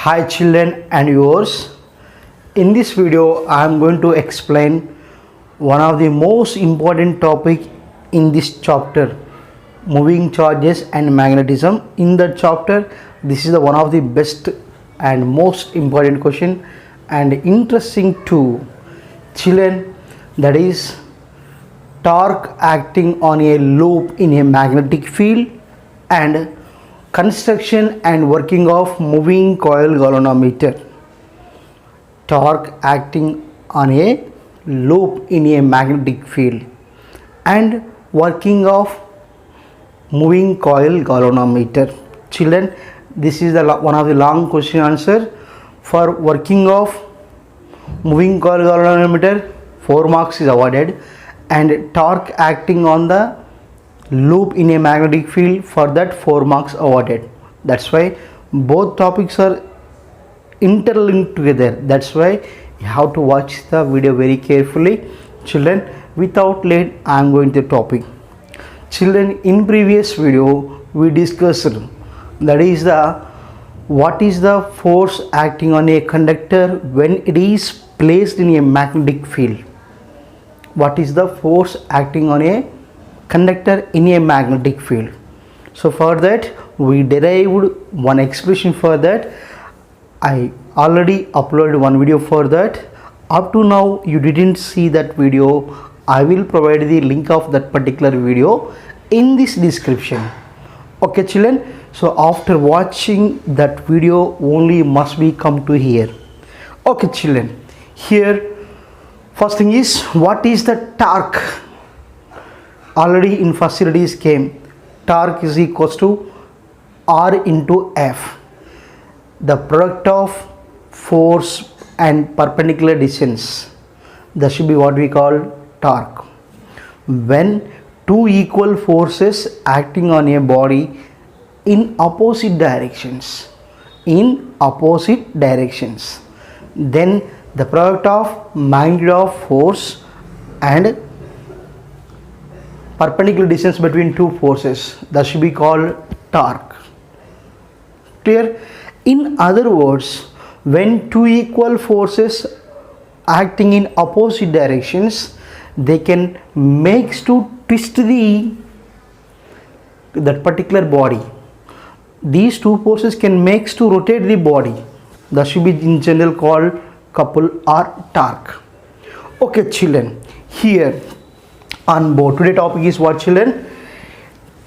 Hi children and viewers. In this video I am going to explain one of the most important topic in this chapter, moving charges and magnetism. In that chapter this is one of the best and most important question and interesting too. Children, that is torque acting on a loop in a magnetic field and construction and working of moving coil galvanometer. Torque acting on a loop in a magnetic field and working of moving coil galvanometer. Children, this is the one of the long question answer. For working of moving coil galvanometer, 4 marks is awarded, and torque acting on the loop in a magnetic field, for that 4 marks awarded. That's why both topics are interlinked together. That's why you have to watch the video very carefully. Children, without late I am going to topic. Children, in previous video we discussed, that is what is the force acting on a conductor when it is placed in a magnetic field. What is the force acting on a conductor in a magnetic field? So for that we derived one expression. For that I already uploaded one video. For that, up to now you didn't see that video, I will provide the link of that particular video in this description. Okay children, so after watching that video only must be come to here. Okay children, here first thing is, what is the torque? Already in facilities came, torque is equals to R into F, the product of force and perpendicular distance. That should be what we call torque. When two equal forces acting on a body in opposite directions, then the product of magnitude of force and perpendicular distance between two forces, that should be called torque. Clear? In other words, when two equal forces acting in opposite directions, they can make to twist that particular body. These two forces can make to rotate the body. That should be in general called couple or torque. Okay children, here on board today topic is what children?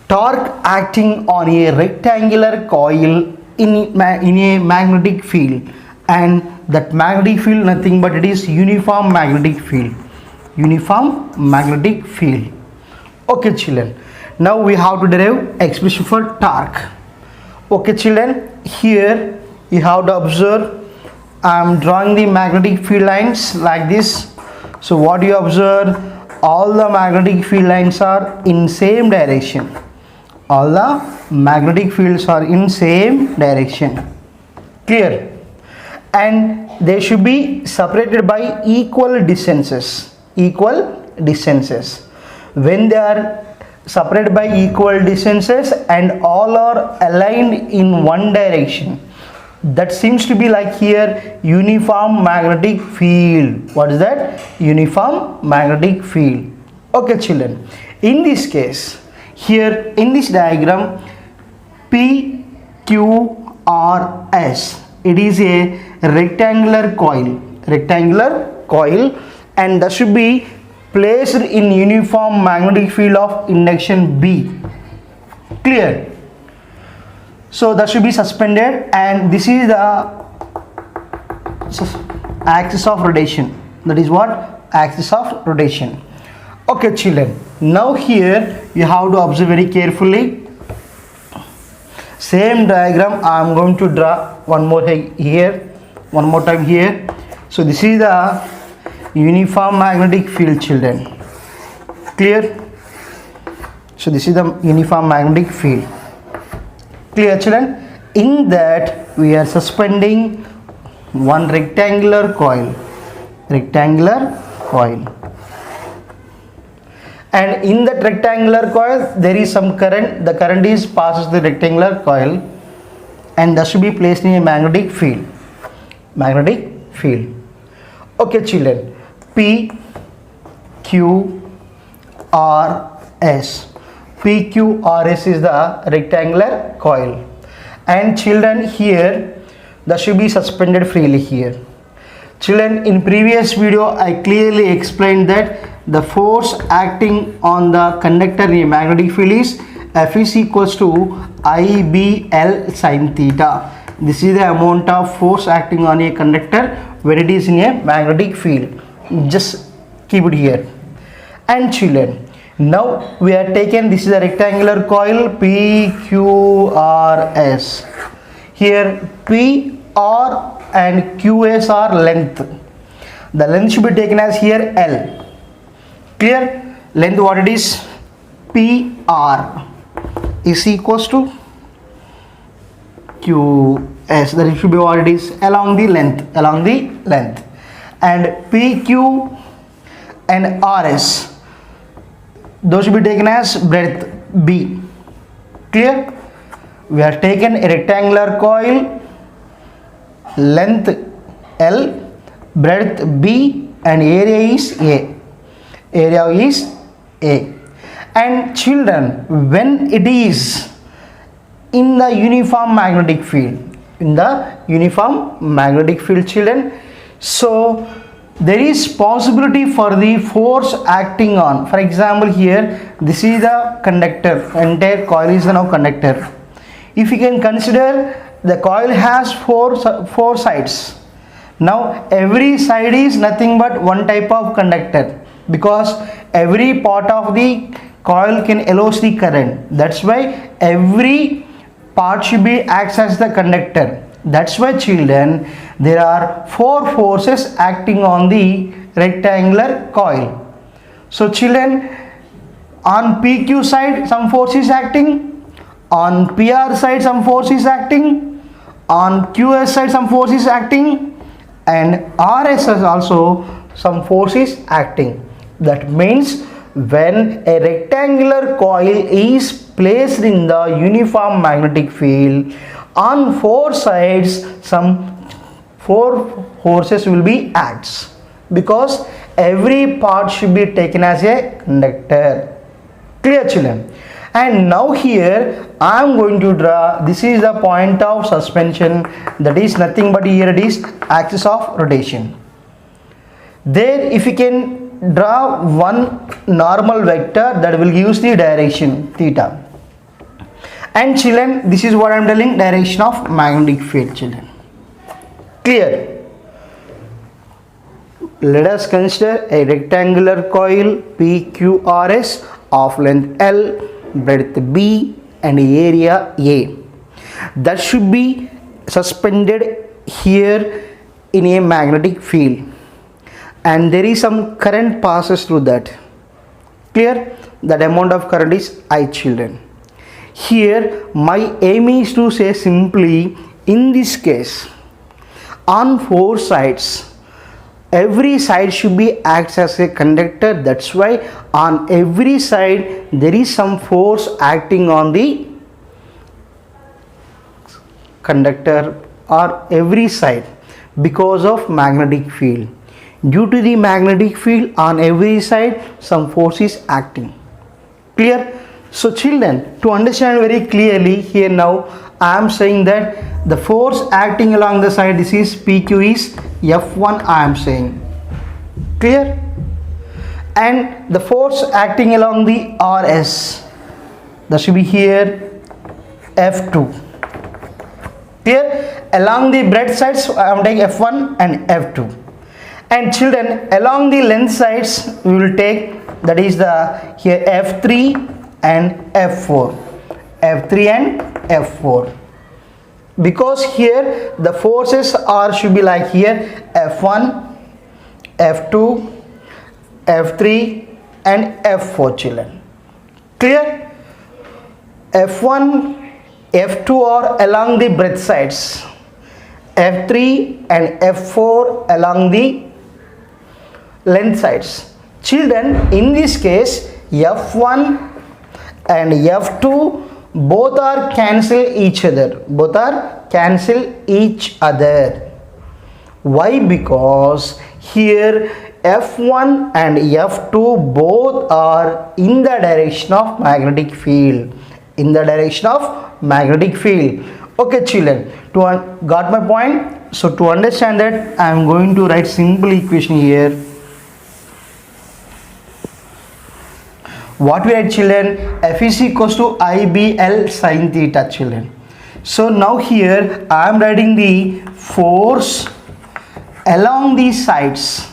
Torque acting on a rectangular coil in a magnetic field, and that magnetic field nothing but it is uniform magnetic field. Okay children, now we have to derive expression for torque. Okay children, here you have to observe, I am drawing the magnetic field lines like this. So what you observe, all the magnetic field lines are in same direction. All the magnetic fields are in same direction. Clear? And they should be separated by equal distances. When they are separated by equal distances and all are aligned in one direction, that seems to be like here uniform magnetic field. What is that? Uniform magnetic field. Okay children, in this case, here in this diagram, P, Q, R, S, it is a rectangular coil, and that should be placed in uniform magnetic field of induction B. Clear? So that should be suspended, and this is the axis of rotation. That is what? Axis of rotation. Okay children, now here you have to observe very carefully. Same diagram I am going to draw one more time here. So this is the uniform magnetic field children. Clear? So this is the uniform magnetic field. Clear children? In that we are suspending one rectangular coil. And in that rectangular coil there is some current. The current is passes the rectangular coil, and that should be placed in a magnetic field. Magnetic field. Okay children, P, Q, R, S. P, Q, R, S is the rectangular coil. And children, here that should be suspended freely here. Children, in previous video I clearly explained that the force acting on the conductor in a magnetic field is F is equals to IBL sin theta. This is the amount of force acting on a conductor when it is in a magnetic field. Just keep it here. And children, now we are taken, this is a rectangular coil PQRS. Here P, R and QS are length. The length should be taken as here L. Clear? Length what it is? PR is equals to QS. That should be what it is, along the length. And PQ and RS, those should be taken as breadth B. Clear? We have taken a rectangular coil, length L, breadth B, and area is A. And children, when it is in the uniform magnetic field, children, so there is possibility for the force acting on, for example here this is the conductor, entire coil is now conductor. If you can consider, the coil has four sides. Now every side is nothing but one type of conductor, because every part of the coil can elevate the current. That's why every part should be acts as the conductor. That's why children, there are four forces acting on the rectangular coil. So children, on PQ side some force is acting, on PR side some force is acting, on QS side some force is acting, and RS is also some force is acting. That means when a rectangular coil is placed in the uniform magnetic field, on four sides some four forces will be acts, because every part should be taken as a conductor. Clear children? And now here I am going to draw, this is the point of suspension, that is nothing but here it is axis of rotation. There if you can draw one normal vector, that will give the direction theta. And children, this is what I am telling, direction of magnetic field children. Clear? Let us consider a rectangular coil PQRS of length L, breadth B and area A, that should be suspended here in a magnetic field, and there is some current passes through that. Clear? That amount of current is I children. Here my aim is to say simply, in this case on four sides, every side should be acts as a conductor. That's why on every side there is some force acting on the conductor, or every side, because of magnetic field. Due to the magnetic field, on every side some force is acting. Clear? So children, to understand very clearly, here now I am saying that the force acting along the side, this is PQ is F1 I am saying. Clear? And the force acting along the RS, that should be here F2. Clear? Along the breadth sides I am taking F1 and F2. And children, along the length sides we will take, that is the here F3 and F4. F3 and F4. Because here the forces are should be like here F1, F2, F3 and F4 children. Clear? F1, F2 are along the breadth sides, F3 and F4 along the length sides. Children, in this case F1 and F2 both are cancel each other. Both are cancel each other. Why? Because here F1 and F2 both are in the direction of magnetic field. In the direction of magnetic field. Okay children, got my point? So to understand that, I am going to write simple equation here. What we write children? F is equals to IBL sine theta children. So now here I am writing the force along the sides.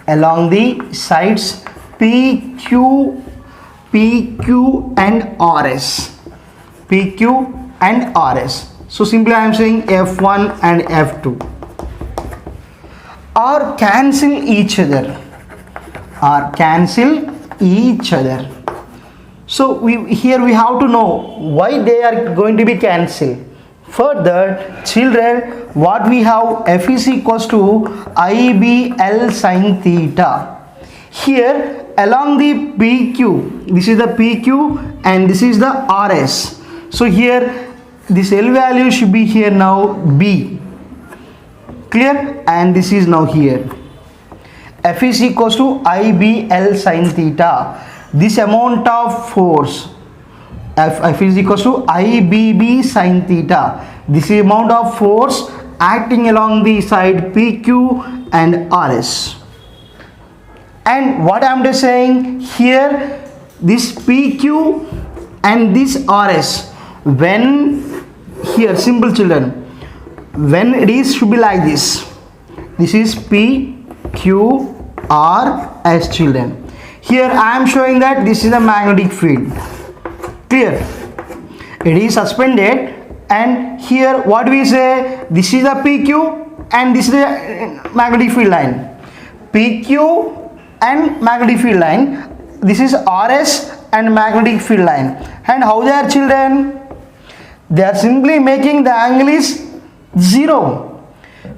Along the sides PQ and RS. PQ and RS. So simply I am saying F1 and F2 are cancel each other. Are cancel each other. So here we have to know why they are going to be cancelled. Further children, what we have, F is equals to IBL sine theta. Here along the PQ, this is the PQ and this is the RS. So here this L value should be here now B. Clear? And this is now here. F is equals to IBL sine theta. This amount of force, F is equals to IBB sine theta. This is amount of force acting along the side PQ and RS. And what I am just saying here, this PQ and this RS, when here, simple children, when it is should be like this. This is PQ RS children. Here I am showing that this is the magnetic field. Clear? It is suspended, and here what we say, this is the PQ and this is the magnetic field line. PQ and magnetic field line. This is RS and magnetic field line. And how they are children? They are simply making the angle is 0,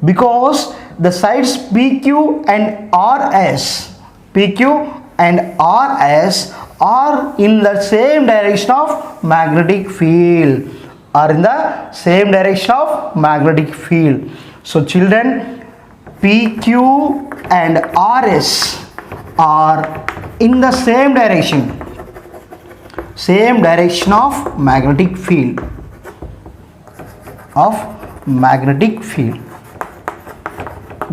because the sides PQ and RS, PQ and RS are in the same direction of magnetic field. Are in the same direction of magnetic field. So children, PQ and RS are in the same direction of magnetic field.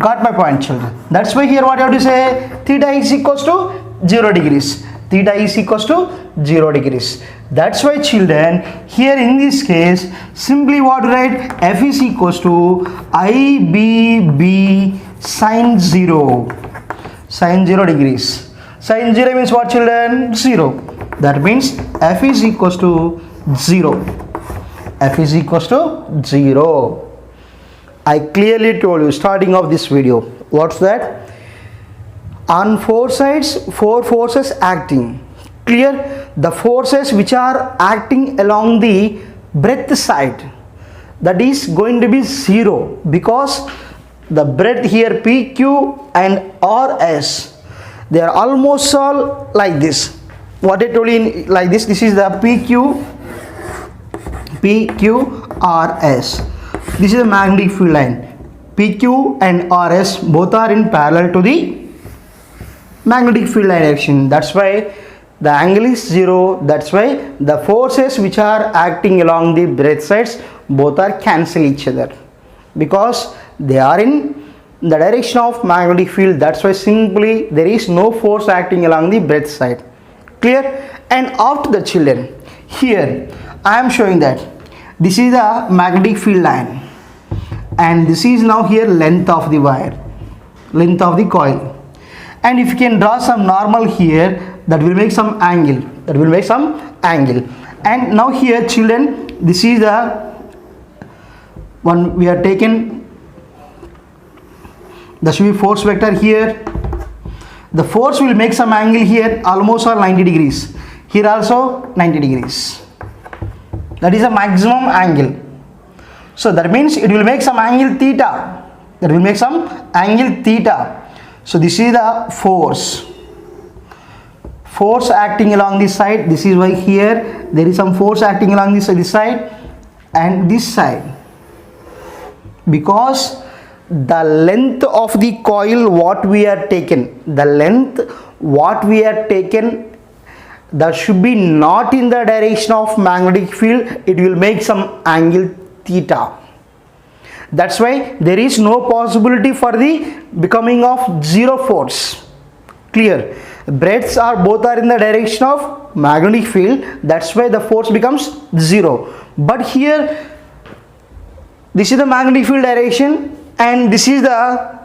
Got my point children? That's why here what you have to say, theta is equals to 0 degrees. Theta is equals to 0 degrees. That's why children, here in this case, simply what to write, F is equals to IBB sine 0. Sine 0 degrees. Sine 0 means what children? 0. That means F is equals to 0. F is equals to 0. I clearly told you starting of this video. What's that? On four sides, four forces acting. Clear? The forces which are acting along the breadth side, that is going to be 0, because the breadth here PQ and RS, they are almost all like this. What I told you like this. This is the PQRS. This is the magnetic field line. PQ and RS both are in parallel to the magnetic field line direction. That's why the angle is 0. That's why the forces which are acting along the breadth sides both are cancel each other, because they are in the direction of magnetic field. That's why simply there is no force acting along the breadth side. Clear? And after the children, here I am showing that this is the magnetic field line, and this is now here length of the wire, length of the coil. And if you can draw some normal here, that will make some angle. And now here children, this is the one we are taken. There should be force vector here. The force will make some angle here, almost all 90 degrees. Here also 90 degrees. That is a maximum angle. So that means it will make some angle theta. So this is the force. force acting along this side. This is why here there is some force acting along this side and this side, because the length of the coil what we are taken, that should be not in the direction of magnetic field. It will make some angle theta. That's why there is no possibility for the becoming of zero force. Clear? Breadths are both are in the direction of magnetic field. That's why the force becomes zero. But here this is the magnetic field direction and this is the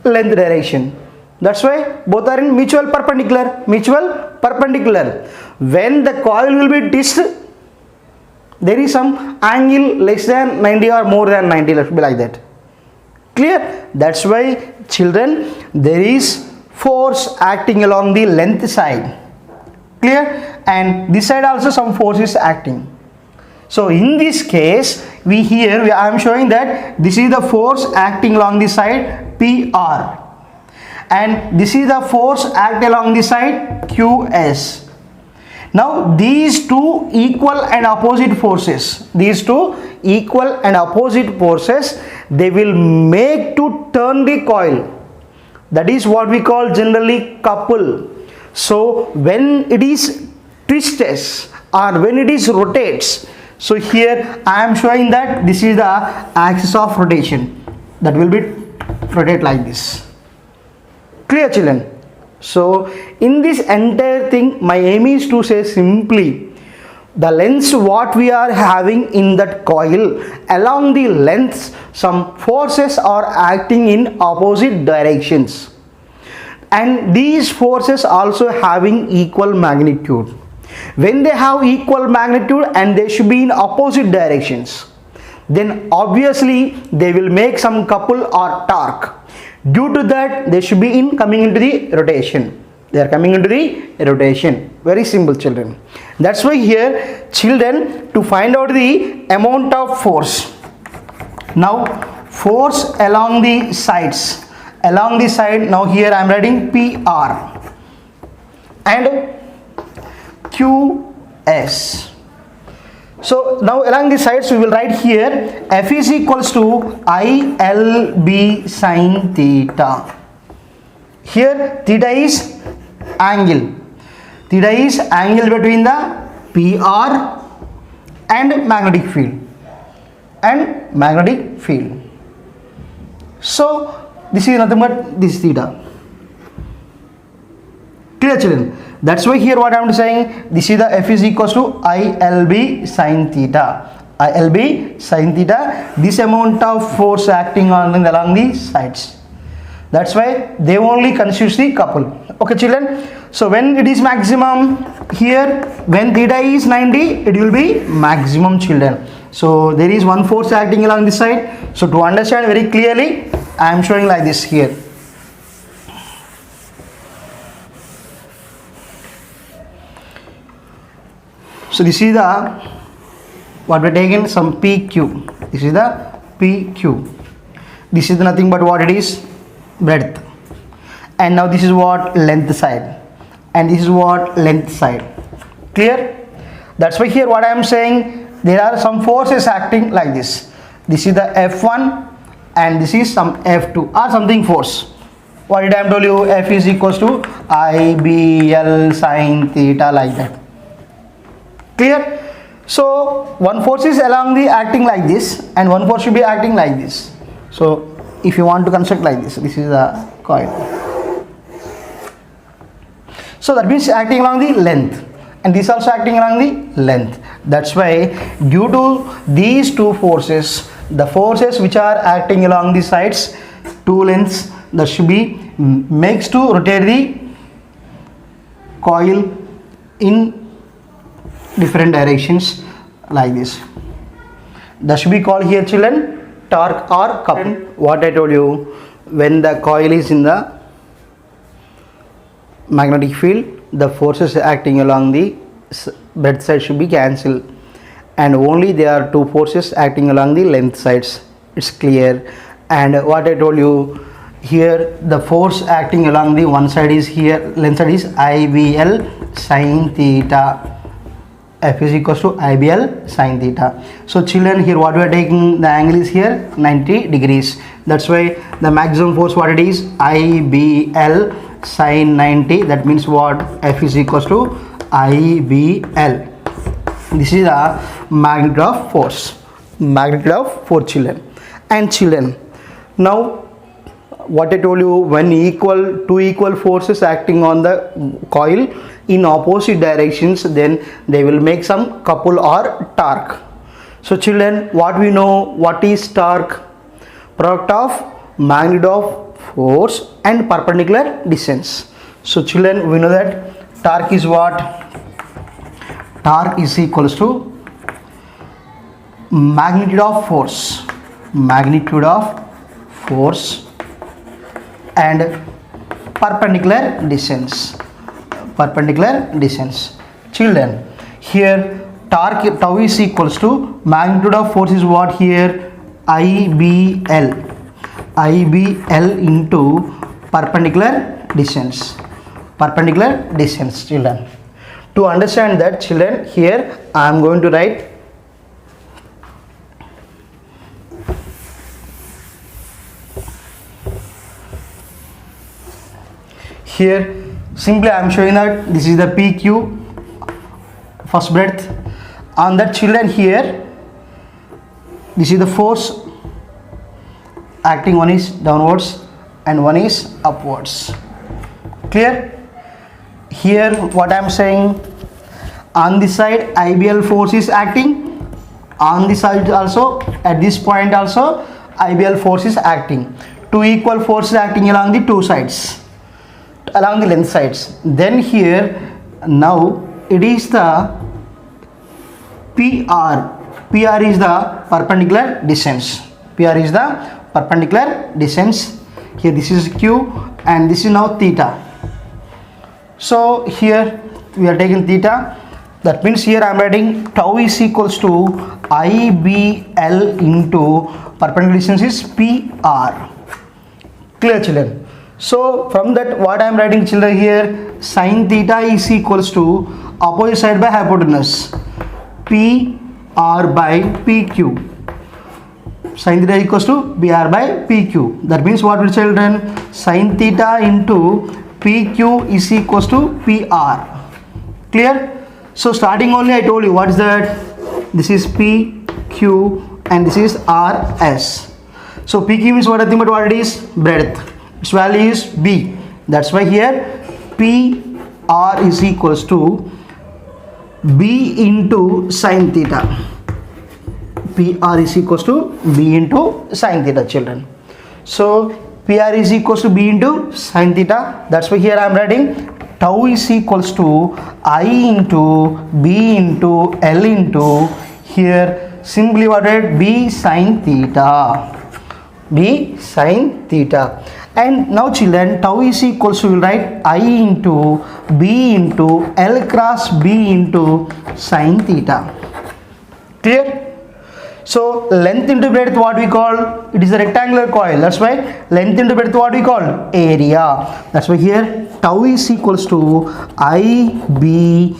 length direction. That's why both are in mutual perpendicular. When the coil will be dished, there is some angle less than 90 or more than 90, let be like that. Clear? That's why children, there is force acting along the length side. Clear? And this side also some force is acting. So in this case, I am showing that this is the force acting along the side PR, and this is the force act along the side QS. Now these two equal and opposite forces, they will make to turn the coil. That is what we call generally couple. So when it is twists or when it is rotates, so here I am showing that this is the axis of rotation, that will be rotate like this. Clear, children? So in this entire thing, my aim is to say simply the lengths what we are having in that coil, along the lengths some forces are acting in opposite directions, and these forces also having equal magnitude. When they have equal magnitude and they should be in opposite directions, then obviously they will make some couple or torque. Due to that, they should be coming into the rotation. They are coming into the rotation. Very simple, children. That's why here, children, to find out the amount of force. Now, force along the sides. Along the side, now here I am writing PR and QS. So now along the sides we will write here F is equals to ILB sin theta. Here theta is angle. Theta is angle between the PR and magnetic field. So this is nothing but this theta. Clear, children? That's why here what I am saying, this is the F is equals to ILB sin theta. ILB sin theta, this amount of force acting along the sides. That's why they only constitute the couple. Okay, children? So when it is maximum, here when theta is 90, it will be maximum, children. So there is one force acting along this side. So to understand very clearly, I am showing like this here. So this is the what we taken some PQ. This is the PQ. This is nothing but what it is, breadth. And now this is what length side. And this is what length side. Clear? That's why here what I am saying, there are some forces acting like this. This is the F1 and this is some F2 or something force. What did I tell you? F is equals to IBL sin theta, like that. Clear? So one force is along the acting like this and one force should be acting like this. So if you want to construct like this, this is the coil. So that means acting along the length, and this also acting along the length. That's why due to these two forces, the forces which are acting along the sides, two lengths, that should be makes to rotate the coil in different directions like this. That should be called here, children, torque or couple. What I told you, when the coil is in the magnetic field, the forces acting along the breadth side should be cancelled, and only there are two forces acting along the length sides. It's clear. And what I told you, here the force acting along the one side is here, length side is IBL sin theta. F is equals to IBL sin theta. So children, here what we are taking, the angle is here 90 degrees. That's why the maximum force what it is, IBL sin 90. That means what, F is equals to IBL. This is the magnitude of force. Magnitude of force, children. And children, now what I told you, when two equal forces acting on the coil in opposite directions, then they will make some couple or torque. So children, what we know, what is torque? Product of magnitude of force and perpendicular distance. So children, we know that torque is what? Torque is equals to magnitude of force. Magnitude of force and perpendicular distance. Perpendicular distance. Children, here torque tau is equals to magnitude of force is what here, IBL. IBL into perpendicular distance. Perpendicular distance, children. To understand that, children, here I am going to write here. Simply I am showing that this is the PQ, first breadth. On that, children, here this is the force acting, one is downwards and one is upwards. Clear? Here what I am saying, on this side IBL force is acting, on this side also, at this point also IBL force is acting. Two equal forces acting along the two sides, along the length sides. Then here now it is the PR. PR is the perpendicular distance. PR is the perpendicular distance. Here this is Q and this is now theta. So here we are taking theta. That means here I am writing tau is equals to IBL into perpendicular distance is PR. Clear, children? So from that, what I am writing, children, here sin theta is equals to opposite side by hypotenuse, PR by PQ. Sin theta equals to PR by PQ. That means what will, children? Sin theta into PQ is equals to PR. Clear? So starting only I told you what is that? This is PQ and this is RS. So PQ means what, nothing but what it is? Breadth. Its value is B. That's why here PR is equals to B into sin theta. PR is equals to B into sin theta, children. So PR is equals to B into sin theta. That's why here I am writing tau is equals to I into B into L into, here simply what I write, B sin theta. B sin theta. And now, children, tau is equals to, we will write I into B into L cross B into sin theta. Clear? So length into breadth, what we call, it is a rectangular coil. That's why length into breadth, what we call, area. That's why here tau is equals to IBA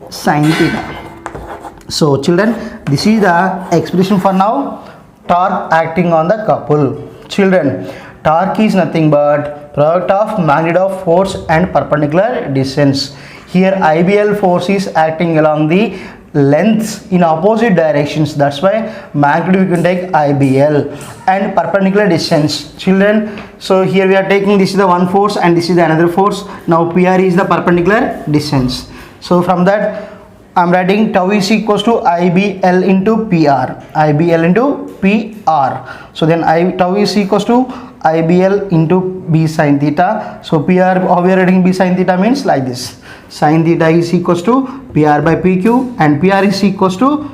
sin theta. So children, this is the expression for now. Torque acting on the couple. Children, torque is nothing but product of magnitude of force and perpendicular distance. Here IBL force is acting along the lengths in opposite directions. That's why magnitude we can take IBL and perpendicular distance. Children, so here we are taking, this is the one force and this is the another force. Now PR is the perpendicular distance. So from that I am writing tau is equals to IBL into PR. IBL into PR. So then tau is equals to IBL into B sin theta. So PR, how we are writing B sin theta means like this. Sin theta is equals to PR by PQ and PR is equals to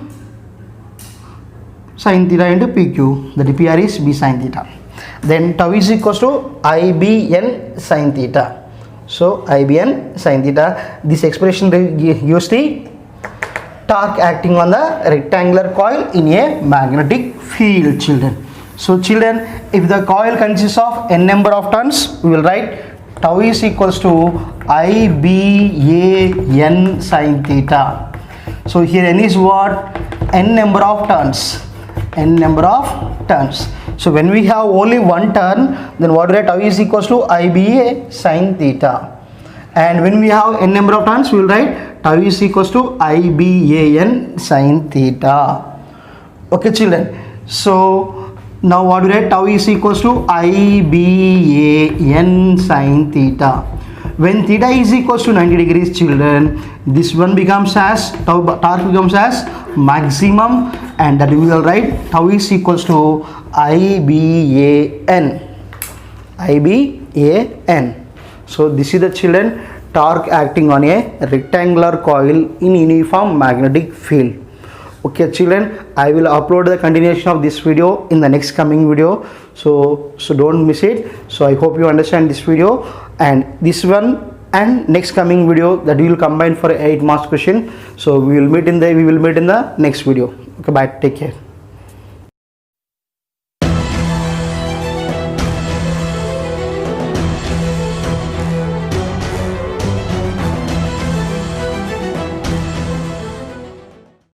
sin theta into PQ. That PR is B sin theta. Then tau is equals to IBN sin theta. So IBN sin theta. This expression gives the torque acting on the rectangular coil in a magnetic field, children. So children, if the coil consists of n number of turns, we will write tau is equals to IBAN sin theta. So here n is what? N number of turns. N number of turns. So when we have only one turn, then what we write? Tau is equals to IBA sin theta. And when we have n number of turns, we will write tau is equals to IBAN sin theta. Okay children. So now what we write? Tau is equals to IBAN sin theta. When theta is equals to 90 degrees, children, this one becomes as torque becomes as maximum, and that we will write tau is equals to IBAN. So this is the children torque acting on a rectangular coil in uniform magnetic field. Okay children, I will upload the continuation of this video in the next coming video, so don't miss it. So I hope you understand this video, and this one and next coming video that we will combine for 8 marks question. So we will meet in the next video. Okay, bye, take care.